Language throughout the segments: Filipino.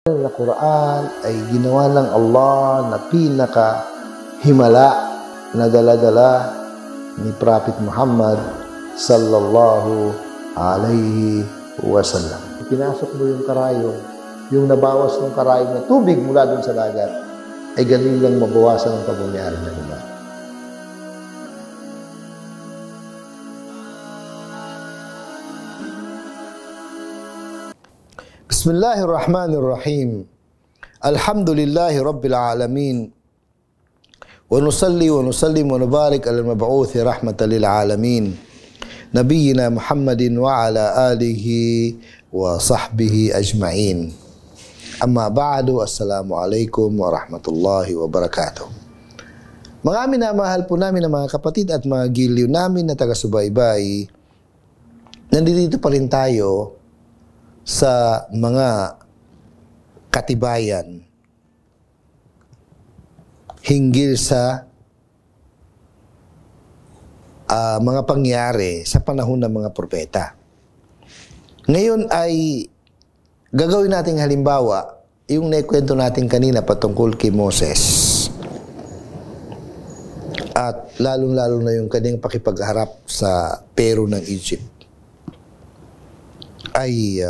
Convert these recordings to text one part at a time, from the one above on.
Na Quran ay ginawa ng Allah na pinaka-himala na dala-dala ni Prophet Muhammad sallallahu alaihi wasallam. Pinasok mo yung karayong, yung nabawas ng karayong na tubig mula dun sa dagat, ay ganun lang mabawasan ang pagmamayari ng iba. Bismillahirrahmanirrahim. Alhamdulillahi Rabbil Alamin. Wa nusalli wa nusallim wa nubarik ala al-mab'uthi rahmatan lil alamin. Nabiyyina Muhammadin wa ala alihi wa sahbihi ajma'in. Amma ba'du, assalamualaikum warahmatullahi wabarakatuh. Mga minamahal po namin ng mga kapatid at mga giliw namin na taga-subaybay, nandito pa rin tayo sa mga katibayan hinggil sa mga pangyari sa panahon ng mga propeta. Ngayon ay gagawin nating halimbawa yung naikwento natin kanina patungkol kay Moses. At lalong-lalo na yung kanyang pakipagharap sa Pero ng Egypt. Ay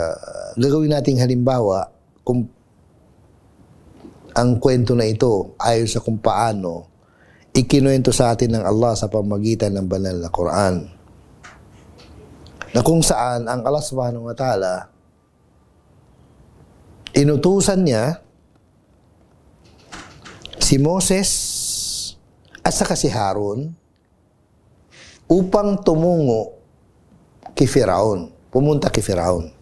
gagawin nating halimbawa kung ang kwento na ito ayon sa kung paano ikinuwento sa atin ng Allah sa pamamagitan ng banal na Quran. Na kung saan ang Allah subhanahu wa ta'ala inutusan niya si Moses at saka si Harun upang tumungo kay Firaun. Pumunta kay Firaun.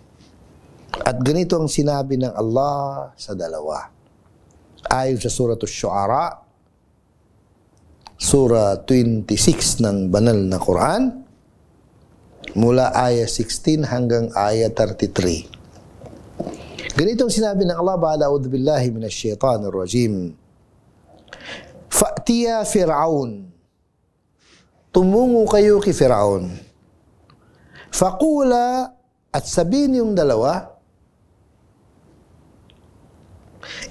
At ganito ang sinabi ng Allah sa dalawa. Ayon sa Surah Asy-Syu'ara, Surah 26 ng banal na Quran, mula ayah 16 hanggang ayah 33. Ganito ang sinabi ng Allah, ba'da a'udhu billahi minasyaitanir rajim. Fa'tiya Fir'aun. Tumungo kayo kay Firaun. Faqula, at sabihin yung dalawa,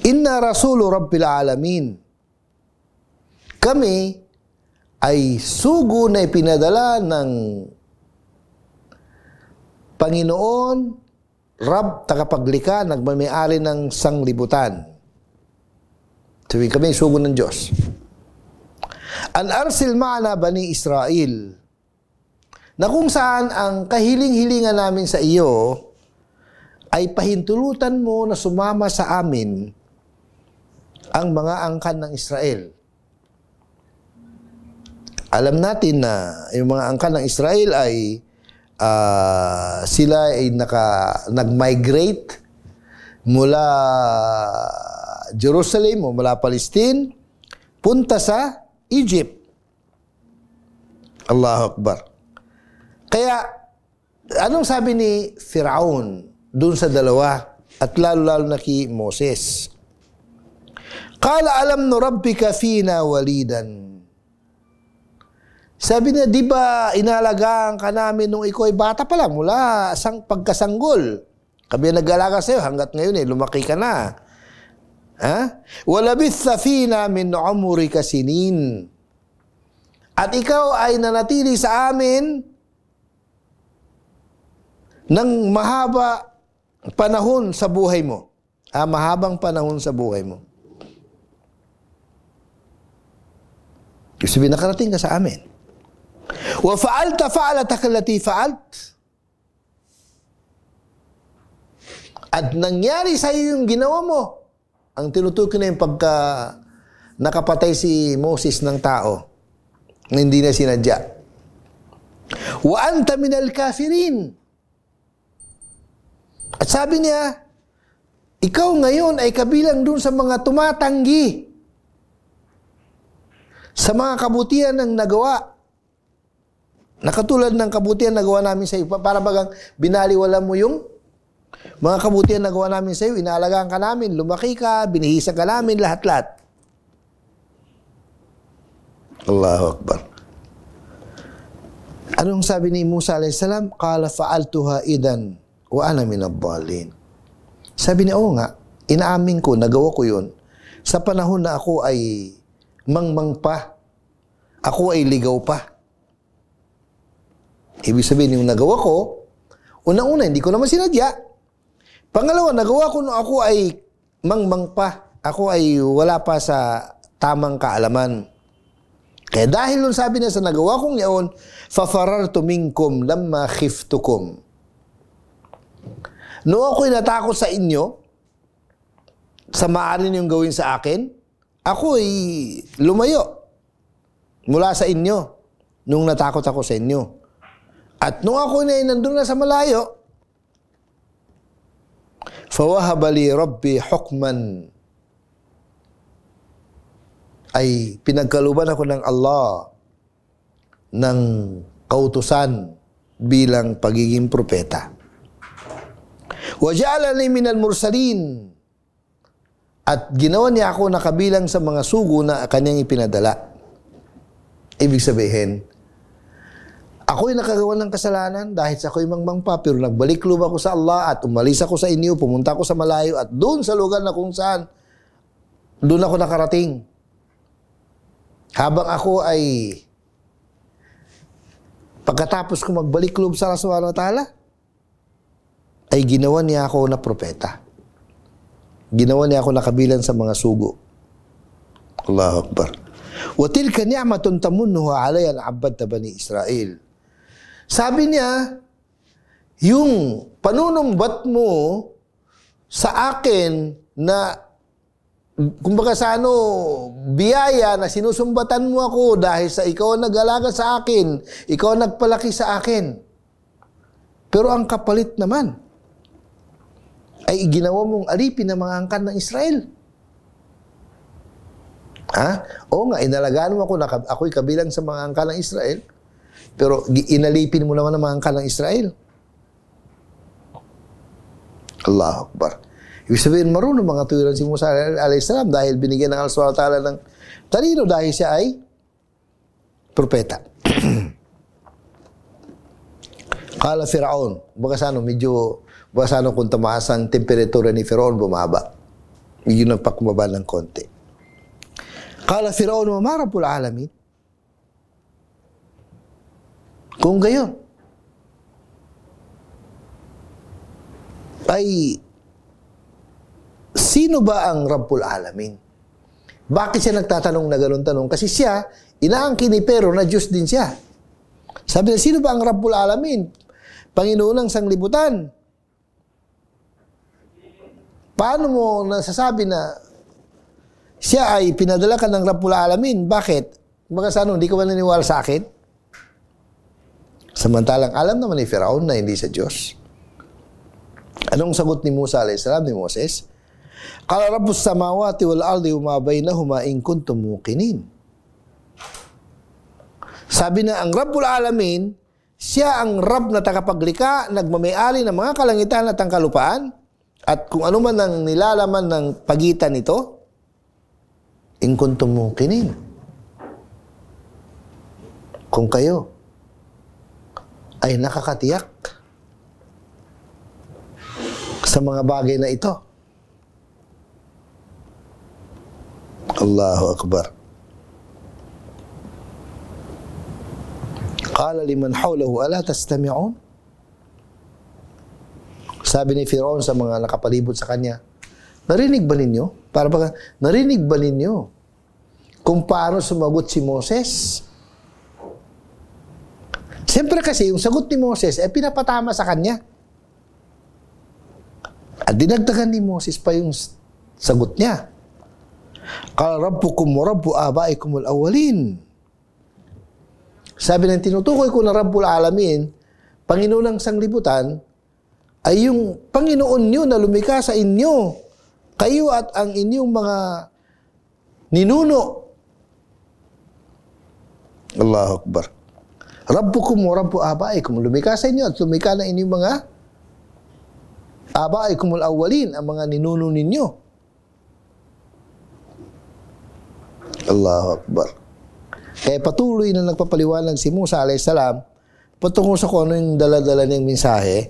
Inna Rasulu Rabbil Alamin. Kami ay sugo na ipinadala ng Panginoon, Rab, tagapaglikha, nagmamayari ng sanglibutan. Sabihin kami, sugo ng Diyos. An arsil ma'ana bani Israel. Na kung saan ang kahiling-hilingan namin sa iyo ay pahintulutan mo na sumama sa amin ang mga angkan ng Israel. Alam natin na yung mga angkan ng Israel ay sila ay nag-migrate mula Jerusalem o mula Palestine punta sa Egypt. Allahu Akbar. Kaya, anong sabi ni Firaun dun sa dalawa at lalo-lalo na kay Moses? Qala alam nu rabbika fina walidan. Sabi niya, di ba inalagaan ka namin nung ikaw ay bata pa lang mula pagkasanggol? Kami nag-alaga sa'yo hanggat ngayon lumaki ka na. Ha? Walabitha fina min umrika sinin. At ikaw ay nanatili sa amin ng mahaba panahon sa buhay mo. Mahabang panahon sa buhay mo. Ibig sabihin, nakarating ka sa amin. Wa fa'alta fa'alataka allati fa'alt. At nangyari sa iyo yung ginawa mo. Ang tinutukoy na yung pagka nakapatay si Moses ng tao na hindi na sinadya. Wa anta minal kafirin. At sabi niya, ikaw ngayon ay kabilang dun sa mga tumatanggi sa mga kabutihan ng nagawa. Nakatulad ng kabutihan na nagawa namin sa iyo. Para bagang binaliwala mo yung mga kabutihan na nagawa namin sa iyo. Inaalagaan ka namin, lumaki ka, binihisa ka namin, lahat-lahat. Allahu Akbar. Anong sabi ni Musa alayhis salam? Qala fa'altuha idan wa ana minadh-dhalin. Sabi niya, oo nga, Inaamin ko, nagawa ko yun. Sa panahon na ako ay mangmang pa, ako ay ligaw pa. Ibig sabihin, yung nagawa ko, unang-una, hindi ko naman sinadya. Pangalawa, nagawa ko nung ako ay mangmang pa. Ako ay wala pa sa tamang kaalaman. Kaya dahil nun sabi niya sa nagawa kong yaon, fafarartu minkum lamma khiftukum. Noong ako'y natakot sa inyo, sa maaari niyong gawin sa akin, ako'y lumayo mula sa inyo nung natakot ako sa inyo. At nung ako na nandun na sa malayo, fawahaba li rabbi hukman, ay pinagkaluban ako ng Allah ng kautusan bilang pagiging propeta. Waja'alani minal mursalin, at ginawa niya ako nakabilang sa mga sugo na kanyang ipinadala. Ibig sabihin, ako'y nakagawa ng kasalanan dahil sa ako'y mangmang pa, pero nagbalik loob ako sa Allah at umalis ako sa inyo, pumunta ako sa malayo at doon sa lugar na kung saan doon ako nakarating. Habang ako ay pagkatapos ko magbalik loob sa Allah subhanahu wa ta'ala, ay ginawa niya ako na propeta. Ginawa niya ako nakabilang sa mga sugo. Allahu Akbar. Wa tilka ni'matun tamunnuha alayya an 'abbadta bani Israel. Sabi niya, yung panunumbat mo sa akin na kumbaga sa biyaya na sinusumbatan mo ako dahil sa ikaw ang nag-alaga sa akin, ikaw ang nagpalaki sa akin. Pero ang kapalit naman ay ginawa mong alipin ng mga angkan ng Israel. Ha? Oo nga, inalagaan mo ako na ako'y kabilang sa mga angkan ng Israel, pero inalipin mo naman ang mga angkan ng Israel. Allahu Akbar. Ibig sabihin, marunong mga tuwiran si Musa a.s. dahil binigyan ng Allah subhanahu wa ta'ala ng talino dahil siya ay propeta. Kala Firaun, baka sa kung tamaas ang temperatura ni Firaun, bumaba. Medyo nagpakumaba ng konti. Kala Firaun, ma rabbul alamin? Kung gayon, ay sino ba ang Rabbul Alamin? Bakit siya nagtatanong na gano'n tanong? Kasi siya, inaangkin ni Pero na Diyos din siya. Sabi niya, sino ba ang Rabbul Alamin? Panginoon ng sanglibutan. Paano mo nasasabi na siya ay pinadala ka ng Rabbul Alamin? Bakit? Baka sa hindi ka ba naniniwala sa akin? Samantalang alam naman ni Firaun na hindi sa Diyos. Anong sagot ni Musa a.s. ni Moses? Qala rabbus samawati wal ardi wa ma bainahuma in kuntum muqinin. Sabi na ang Rabbul Alamin, siya ang Rabb na tagapaglikha, nagmamay-ari ng mga kalangitan at ang kalupaan, at kung ano man ang nilalaman ng pagitan nito, in kuntum muqinin. Kung kayo ay nakakatiyak sa mga bagay na ito. Allahu Akbar. Qala liman hawlahu ala tastami'un? Sabi ni Firaun sa mga nakapalibot sa kanya, narinig ba ninyo? Narinig ba ninyo kung paano sumagot si Moses? Siyempre kasi yung sagot ni Moses ay pinapatama sa kanya. At dinagdagan ni Moses pa yung sagot niya. Qala rabbukum wa rabbu abaikum al-awwalin. Sabi ng tinutukoy ko na Rabbul Alamin, Panginoon ng sanglibutan, ay yung Panginoon niyo na lumikha sa inyo, kayo at ang inyong mga ninuno. Allahu Akbar. Rabbukum wa rabbu abaikum, lumikha sa inyo at lumikha na inyong mga abaikum al-awwalin, ang mga ninuno ninyo. Allahu Akbar. Kaya patuloy na nagpapaliwanag si Musa a.s. patungkol sa kung ano yung dala-dala niyang mensahe.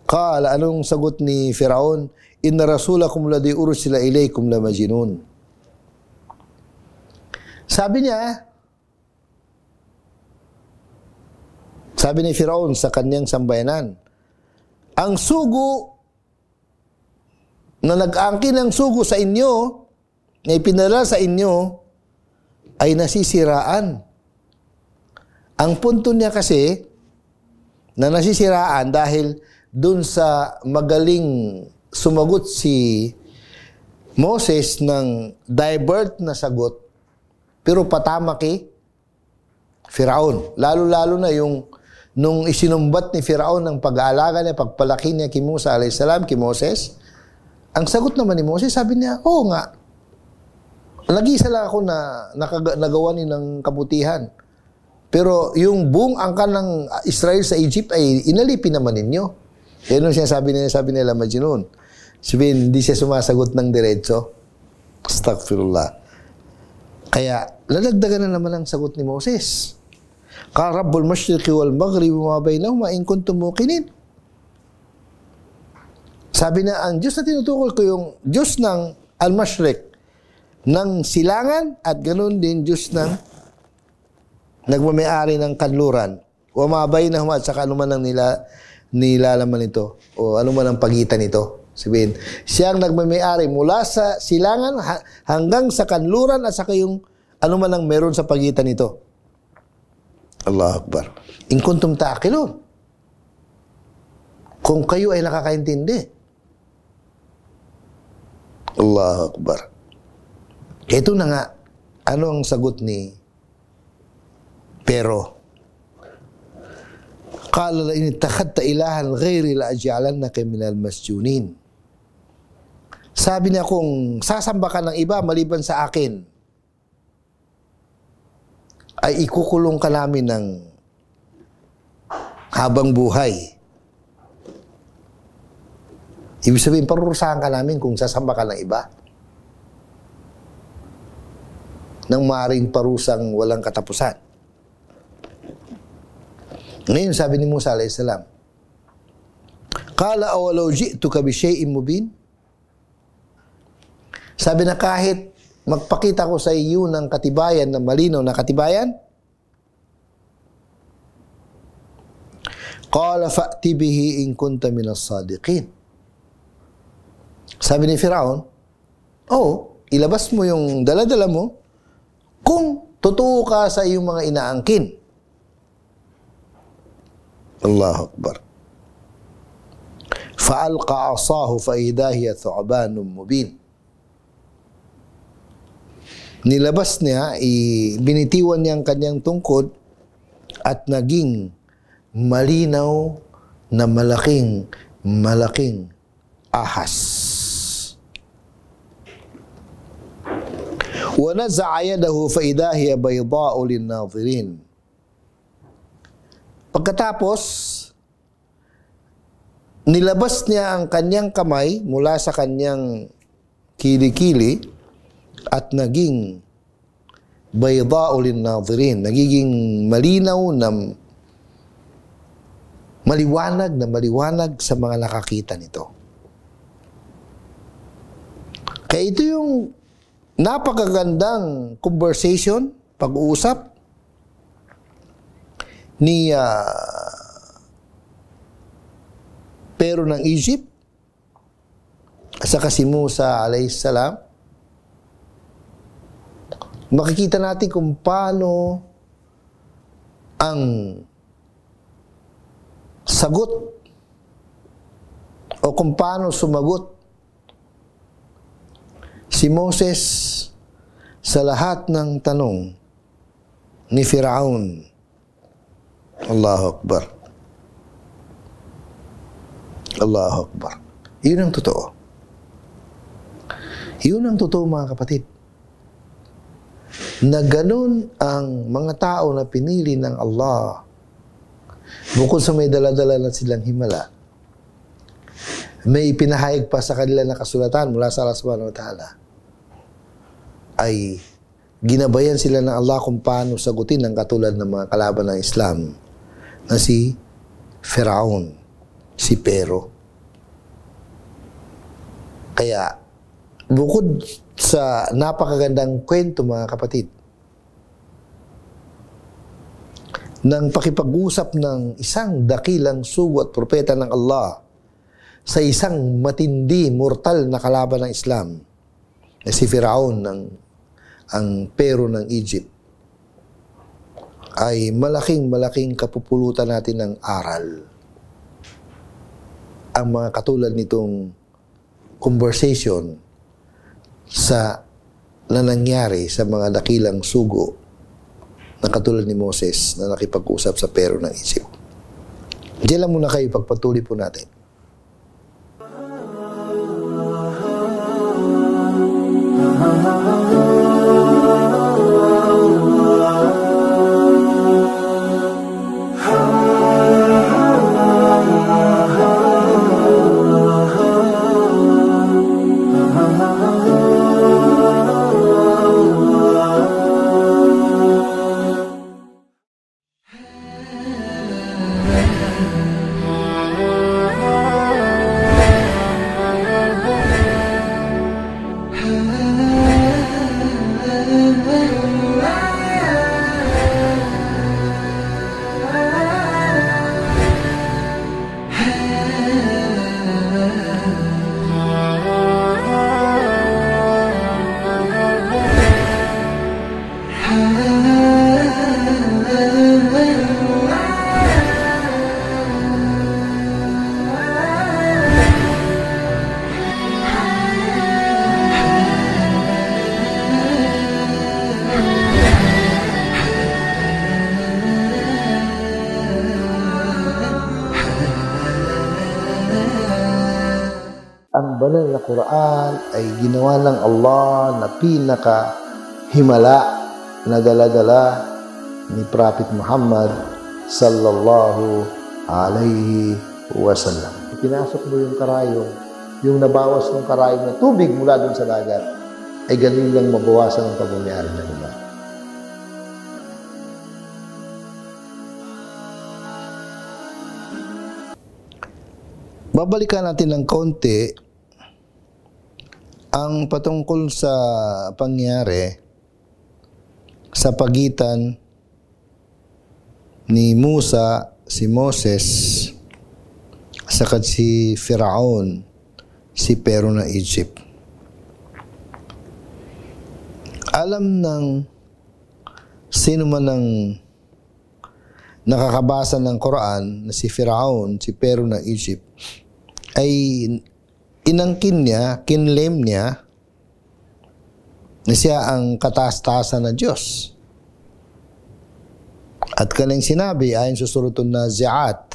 Kala, anong sagot ni Firaun? inna rasulakum ladhi ursila ilaykum la majnun. Sabi ni Firaun sa kanyang sambayanan, ang sugo na nag-angkin ng sugo sa inyo, na ipinadala sa inyo, ay nasisiraan. Ang punto niya kasi, na nasisiraan dahil dun sa magaling sumagot si Moses ng divert na sagot, pero patama kay Firaun. Lalo-lalo na yung nung isinumbat ni Firaun ng pag-aalaga niya, pagpalaki niya kay Musa a.s., kay Moses, ang sagot naman ni Moses, sabi niya, oo nga, nag-isa lang ako na nagawa ni ng kabutihan. Pero yung buong angkan ng Israel sa Egypt ay inalipin naman ninyo. Yan yung sabi nila Majnun. Sabihin, hindi siya sumasagot ng diretso. Astaghfirullah. Kaya, lalagdagan na naman ang sagot ni Moses. Ka Rabbul Mashriqi wal Maghribi wa bainahuma in kuntum muqinin. Sabi na, ang Diyos na tinutukol ko yung Diyos ng Al-Mashriq, ng silangan, at ganoon din Diyos ng nagmamayari ng kanluran. Wa ma bainahuma, at saka anuman ang nilalaman nito, o anuman ang pagitan nito. Sabihin, siyang nagmamayari mula sa silangan hanggang sa kanluran, at saka yung anuman ang meron sa pagitan nito. Allahu Akbar. In kuntum ta'qilun. Kung kayo ay nakakaintindi. Allahu Akbar. Ito na nga, ano ang sagot ni Pero? Qala la in ittakhadta ilahan ghairi la aj'alannaka minal masjunin. Sabi niya, kung sasamba ka ng iba maliban sa akin, ay ikukulong ka namin ng habang buhay. Ibig sabihin, parurusahan ka namin kung sasamba ka ng iba. Nang maaaring parusang walang katapusan. Ngayon, sabi ni Musa a.s., Qala awalaw ji'tuka bi syai'in mubin. Sabi na, kahit magpakita ko sa iyo ng katibayan, na malinaw na katibayan, qala fa'ti bihi in kunta minas sadiqin. Sabi ni Firaun, ilabas mo yung dala-dala mo kung totoo ka sa iyong mga inaangkin. Allahu Akbar. Fa'alqa asahu fa'idha hiya thu'banun mubin. Nilabas niya, binitiwan niya ang kanyang tungkod at naging malinaw na malaking ahas. Wa naza'a yadahu fa idha hiya bayda'u lin-nadhirin. Pagkatapos, nilabas niya ang kanyang kamay mula sa kanyang kilikili at naging bayda'u lin-nadhirin, nagiging malinaw na maliwanag sa mga nakakita nito. Kaya ito yung napakagandang conversation, pag-uusap ni Pero ng Egypt at saka si Musa a.s. Makikita natin kung paano ang sagot o kung paano sumagot si Moses sa lahat ng tanong ni Firaun. Allahu Akbar. Allahu Akbar. Yun ang totoo. Yun ang totoo, mga kapatid. Na ganun ang mga tao na pinili ng Allah, bukod sa may dala-dala na silang himala, may pinahayag pa sa kanila na kasulatan mula sa Allah subhanahu wa ta'ala, ay ginabayan sila ng Allah kung paano sagutin ang katulad ng mga kalaban ng Islam na si Firaun, si Pero. Kaya, bukod sa napakagandang kwento mga kapatid, ng pakipag-usap ng isang dakilang sugo at propeta ng Allah sa isang matindi, mortal na kalaban ng Islam, na si Firaun, ang pero ng Egypt, ay malaking kapupulutan natin ng aral. Ang mga katulad nitong conversation na nangyari sa mga dakilang sugo na katulad ni Moses na nakipag-usap sa pero ng Egypt. Diyan lang muna kayo, pagpatuloy po natin. Ang banal na Quran ay ginawa ng Allah na pinaka-himala na dala-dala ni Prophet Muhammad sallallahu alaihi wasallam. Ipinasok mo yung karayong, yung nabawas ng karayong na tubig mula dun sa dagat, ay ganun lang mabawasan ang pagmamayari ng iba. Babalikan natin ng konti ang patungkol sa pangyari sa pagitan ni Musa, si Moses, saka si Firaun, si pero ng Egypt. Alam ng sino man ang nakakabasa ng Quran na si Firaun, si pero ng Egypt, ay inangkin niya, kinlem niya na siya ang kataas-taasan na Diyos. At kanyang sinabi, ayon sa surah An-Nazi'at,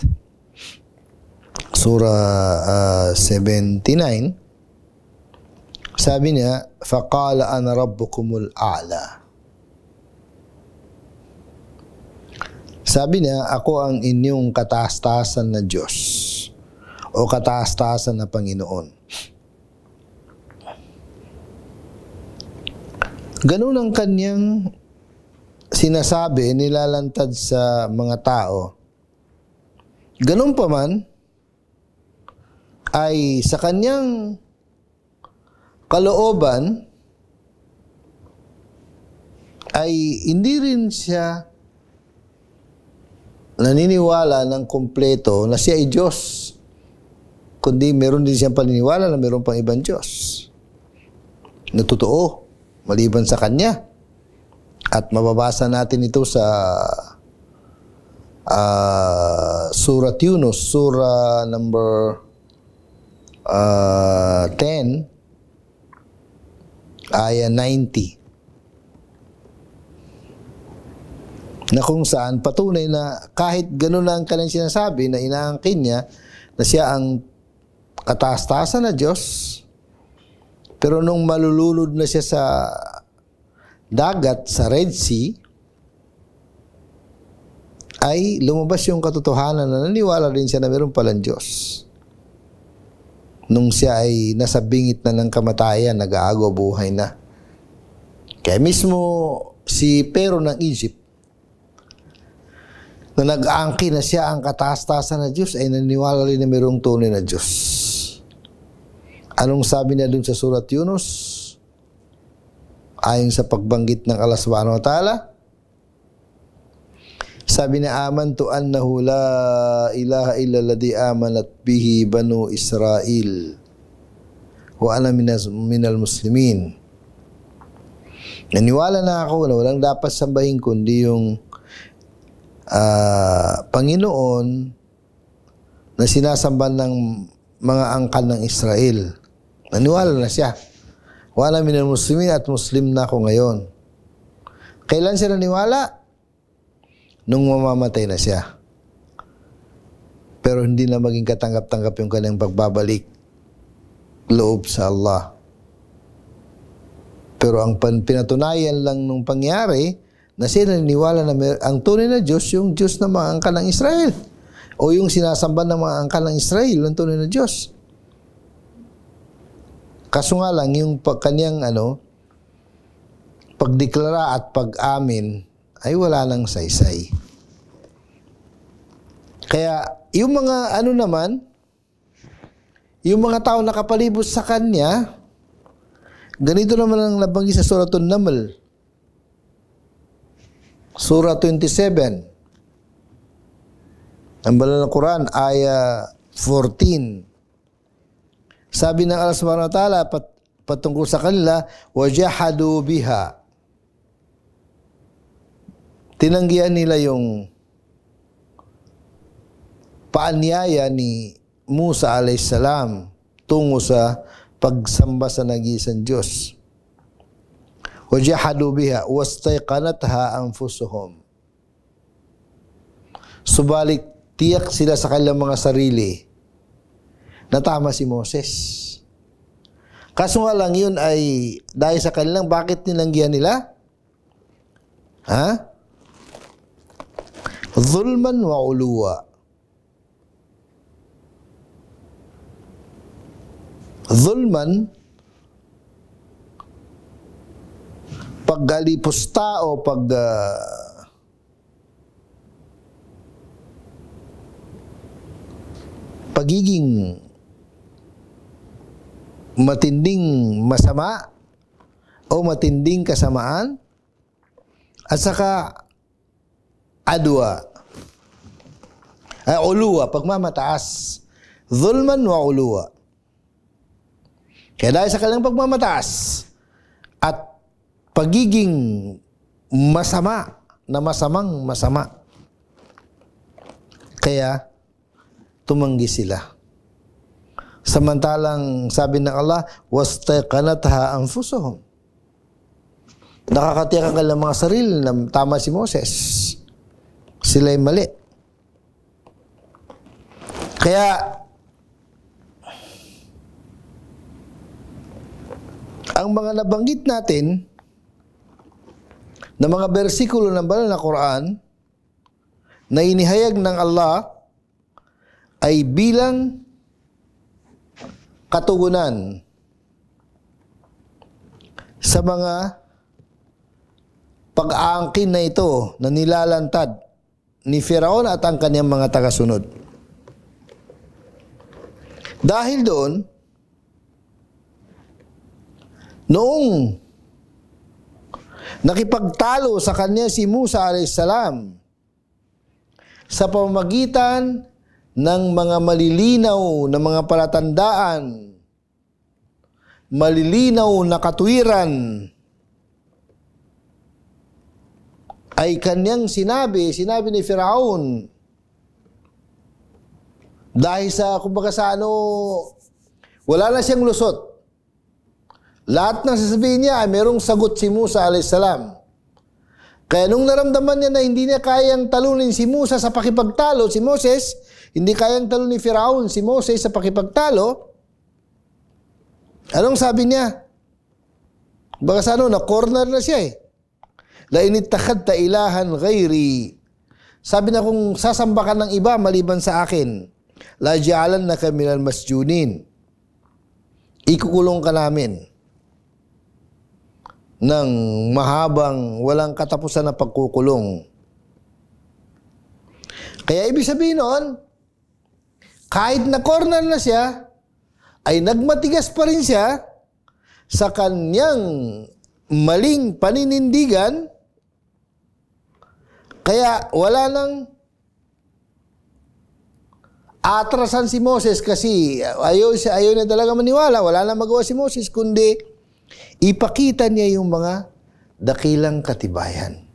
surah 79, sabi niya, فَقَالَ أَنَا رَبُّكُمُ الْأَعْلَى. Sabi niya, ako ang inyong kataas-taasan na Diyos o kataas-taasan na Panginoon. Ganun ang kanyang sinasabi, nilalantad sa mga tao. Ganun pa man, ay sa kanyang kalooban, ay hindi rin siya naniniwala ng kumpleto na siya ay Diyos, kundi meron din siyang paniniwala na meron pang ibang Diyos na totoo maliban sa kanya. At mababasa natin ito sa Surat Yunus, Surah number 10, Aya 90, na kung saan patunay na kahit ganun lang kanyang sinasabi na inaangkin niya na siya ang kataas-taasan na Diyos, pero nung malulunod na siya sa dagat, sa Red Sea, ay lumabas yung katotohanan na naniwala rin siya na meron palang Diyos. Nung siya ay nasa bingit na ng kamatayan, nag-aagaw buhay na. Kaya mismo si Pero ng Egypt, na nag-aangkin na siya ang kataas-taasan na Diyos, ay naniwala rin na mayroong tunay na Diyos. Anong sabi niya dun sa surat Yunus? Ayon sa pagbanggit ng Allah subhanahu wa ta'ala, sabi niya, amantu annahu la ilaha illa alladhi amanat bihi banu Israel wa ana minal muslimin. Naniwala na ako na walang dapat sambahin kundi yung Panginoon na sinasamba ng mga angkan ng Israel. Naniwala na siya. Wa ana minal muslimin, at Muslim na ako ngayon. Kailan siya naniwala? Nung mamamatay na siya. Pero hindi na maging katanggap-tanggap yung kanyang pagbabalik loob sa Allah. Pero ang pinatunayan lang nung pangyari na siya naniniwala na ang tunay na Diyos, yung Diyos na mga angkan ng Israel. O yung sinasamba ng mga angkan ng Israel, ang tunay na Diyos. Kaso nga lang, yung kanyang pagdeklara at pag-amin ay wala nang saysay. Kaya yung mga yung mga tao nakapalibot sa kanya, ganito naman ang nabanggit sa Suratul Naml. Surah 27. Ang banal ng Quran, ayah 14. Sabi ng Allah subhanahu wa ta'ala patungkol sa kanila, wajahadu biha. Tinanggihan nila yung paanyaya ni Musa alayhisalam tungo sa pagsamba sa nag-iisang Diyos. Wajahadu biha wastayqanatha anfusuhum. Subalit tiyak sila sa kanilang mga sarili na tama si Moses. Kaso nga lang yun ay dahil sa kanilang, bakit tinanggihan nila? Zulman wa uluwa. Zulman, paggalipos tao, pagiging matinding masama o matinding kasamaan, at saka adwa, uluwa, pagmamataas. Zulman wa uluwa. Kaya dahil sa kanilang pagmamataas at pagiging masama, na masamang masama, kaya tumanggi sila. Samantalang sabi ng Allah, wastaqanatha anfusuhum. Nakakatiyak ang kanilang mga sarili na tama si Moses. Sila'y mali. Kaya ang mga nabanggit natin na mga bersikulo ng banal na Quran na inihayag ng Allah ay bilang katugunan sa mga pag-aangkin na ito na nilalantad ni Firaun at ang kanyang mga tagasunod. Dahil doon, noong nakipagtalo sa kanya si Musa alayhisalam sa pamamagitan ng mga malilinaw na mga palatandaan, malilinaw na katwiran, ay kanyang sinabi ni Firaun, dahil sa, kumbaga sa wala na siyang lusot. Lahat ng sasabihin niya ay merong sagot si Musa alayhisalam. Kaya nung naramdaman niya na hindi niya kayang talunin si Musa sa pakipagtalo, si Moses, hindi kayang talunin ni Firaun si Moses sa pakipagtalo, anong sabi niya? Baka sa na-corner na siya eh. La inittakhadta ilahan ghairi. Sabi na, kung sasamba ka ng iba maliban sa akin, la ja'alannaka minal masjunin. Ikukulong ka namin ng mahabang walang katapusan na pagkukulong. Kaya ibig sabihin noon, kahit na corner na siya, ay nagmatigas pa rin siya sa kanyang maling paninindigan, kaya wala nang atrasan si Moses kasi ayaw na talaga maniwala. Wala na magawa si Moses kundi ipakita niya yung mga dakilang katibayan.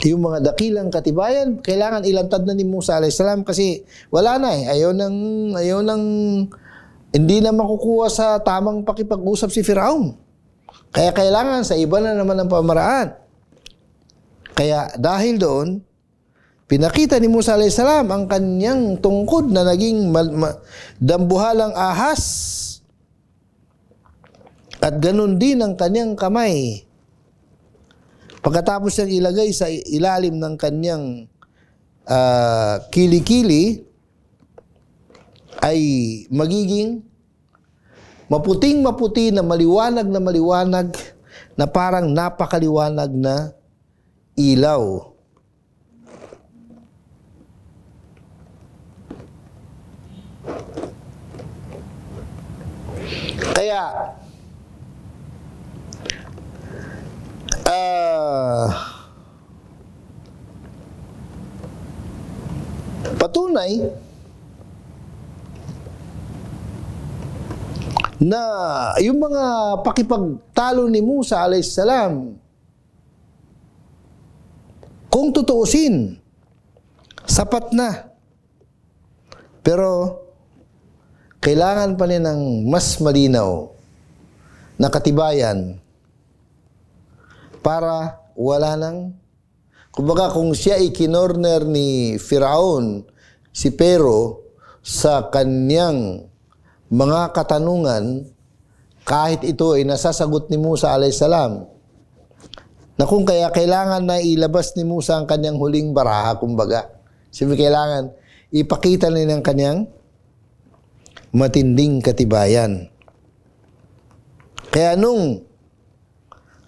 Yung mga dakilang katibayan, kailangan ilantad na ni Musa a.s. kasi wala na eh. Ayaw nang hindi na makukuha sa tamang pakipag-usap si Firaun. Kaya kailangan sa iba na naman ang pamaraan. Kaya dahil doon, pinakita ni Musa a.s. ang kanyang tungkod na naging dambuhalang ahas at ganun din ang kanyang kamay. Pagkatapos niyang ilagay sa ilalim ng kanyang kilikili, ay magiging maputing-maputi na maliwanag na parang napakaliwanag na ilaw. Kaya patunay na yung mga pakipagtalo ni Musa a.s. kung tutuusin, sapat na. Pero kailangan pa niya ng mas malinaw na katibayan para wala nang, kumbaga kung siya ikinorner ni Firaun, si Pero, sa kanyang mga katanungan, kahit ito ay nasasagot ni Musa a.s. na kung kaya kailangan na ilabas ni Musa ang kanyang huling baraha, kumbaga. Siyempre kailangan ipakita nila ang kanyang matinding katibayan. Kaya nung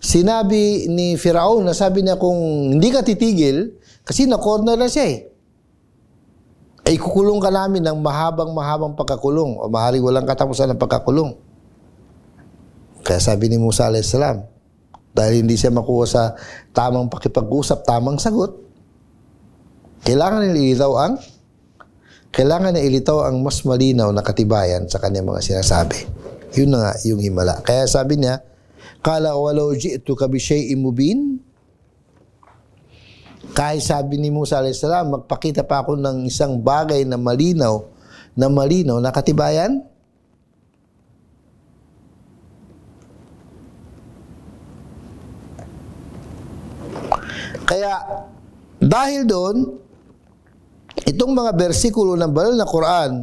sinabi ni Firaun, nasabi niya kung hindi ka titigil, kasi na-corner na siya eh. Ay kukulong ka namin ng mahabang pagkakulong o maaaring walang katapusan ng pagkakulong. Kaya sabi ni Musa a.s. dahil hindi siya makuha sa tamang pakipag-usap, tamang sagot, kailangan niya ilitaw ang mas malinaw na katibayan sa kanyang mga sinasabi. Yun na nga yung himala. Kaya sabi niya, Kala walau ji'tuka bi syai'in mubin. Kahit sabi ni Musa a.s. magpakita pa ako ng isang bagay na malinaw na katibayan. Kaya dahil doon, itong mga bersikulo ng banal na Quran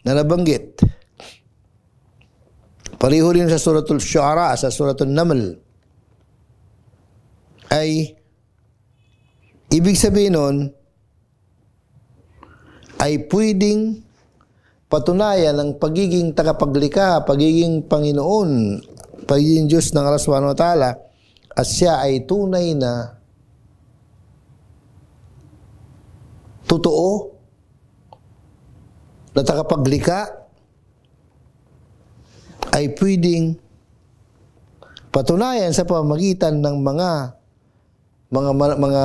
na nabanggit, pareho rin sa Suratul Syu'ara, sa Suratul Naml, ay ibig sabihin nun ay pwedeng patunayan ng pagiging tagapaglikha, pagiging Panginoon, pagiging Diyos ng Allah Subhanahu wa Ta'ala, at siya ay tunay na totoo na tagapaglikha, ay pwedeng patunayan sa pamamagitan ng mga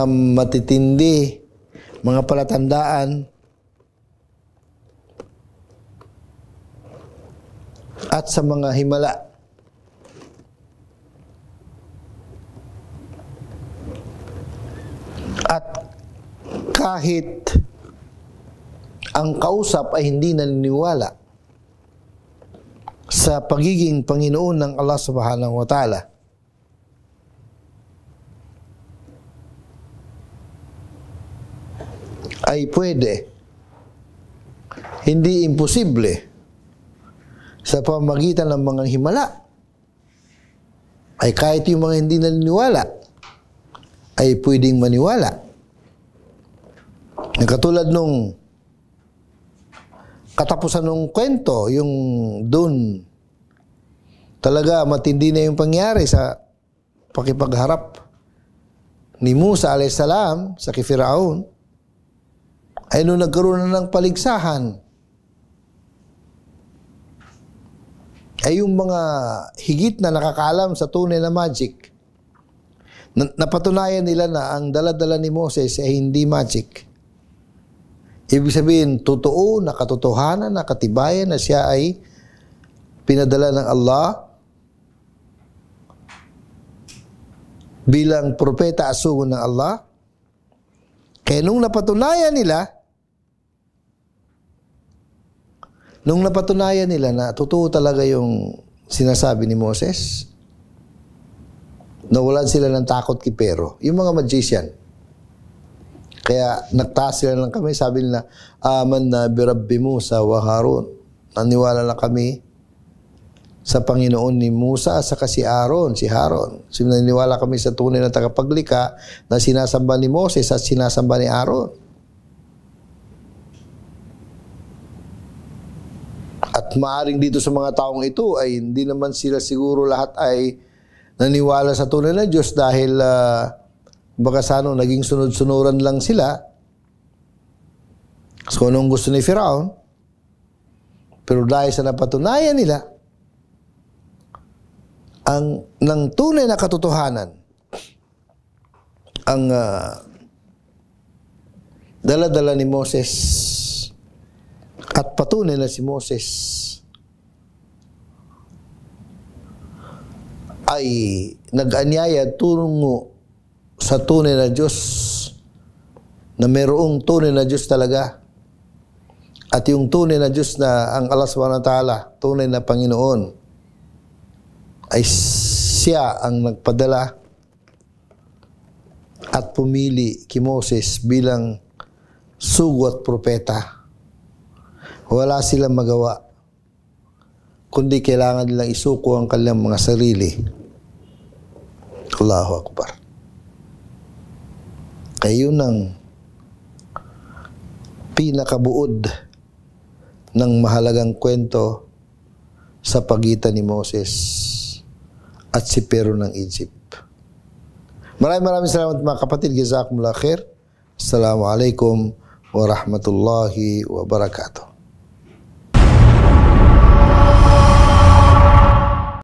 matitindi, mga palatandaan at sa mga himala. At kahit ang kausap ay hindi naniniwala sa pagiging Panginoon ng Allah Subhanahu wa Ta'ala, ay pwede, hindi imposible, sa pamamagitan ng mga himala, ay kahit yung mga hindi naniniwala ay pwedeng maniwala. Katulad nung katapusan ng kwento, yung dun talaga matindi na yung pangyari sa pakipagharap ni Musa a.s. sa kay Firaun, ay nung nagkaroon na ng paligsahan, ay yung mga higit na nakakaalam sa tunay na magic, napatunayan nila na ang dala-dala ni Moses ay hindi magic. Ibig sabihin, totoo, nakatotohanan, nakatibayan na siya ay pinadala ng Allah bilang propeta asugo ng Allah. Kaya nung napatunayan nila na totoo talaga yung sinasabi ni Moses, nawalan sila ng takot kay Pero. Yung mga magician. Kaya nagtaas sila lang kami, sabi nila, aman na birabbi Musa wa Harun. Naniwala lang kami sa Panginoon ni Musa at saka si Aaron, si Haron. Naniwala kami sa tunay na tagapaglikha na sinasamba ni Moses at sinasamba ni Aaron. At maaring dito sa mga taong ito ay hindi naman sila siguro lahat ay naniwala sa tunay na Diyos dahil baka sa naging sunod-sunuran lang sila. So anong gusto ni Firaun? Pero dahil sa napatunayan nila ng tunay na katotohanan, ang dala-dala ni Moses at patunay na si Moses ay nag-anyaya tungo sa tunay na Diyos, na mayroong tunay na Diyos talaga. At yung tunay na Diyos na ang Allah subhanahu wa ta'ala, tunay na Panginoon, ay siya ang nagpadala at pumili kay Moses bilang sugo at propeta. Wala silang magawa, kundi kailangan nilang isuko ang kanilang mga sarili. Allahu Akbar. Kaya yun ang pinakabuod ng mahalagang kwento sa pagitan ni Moses at si Pero ng Egypt. Maraming salamat mga kapatid. Jazakumullah khair. Assalamualaikum warahmatullahi wabarakatuh.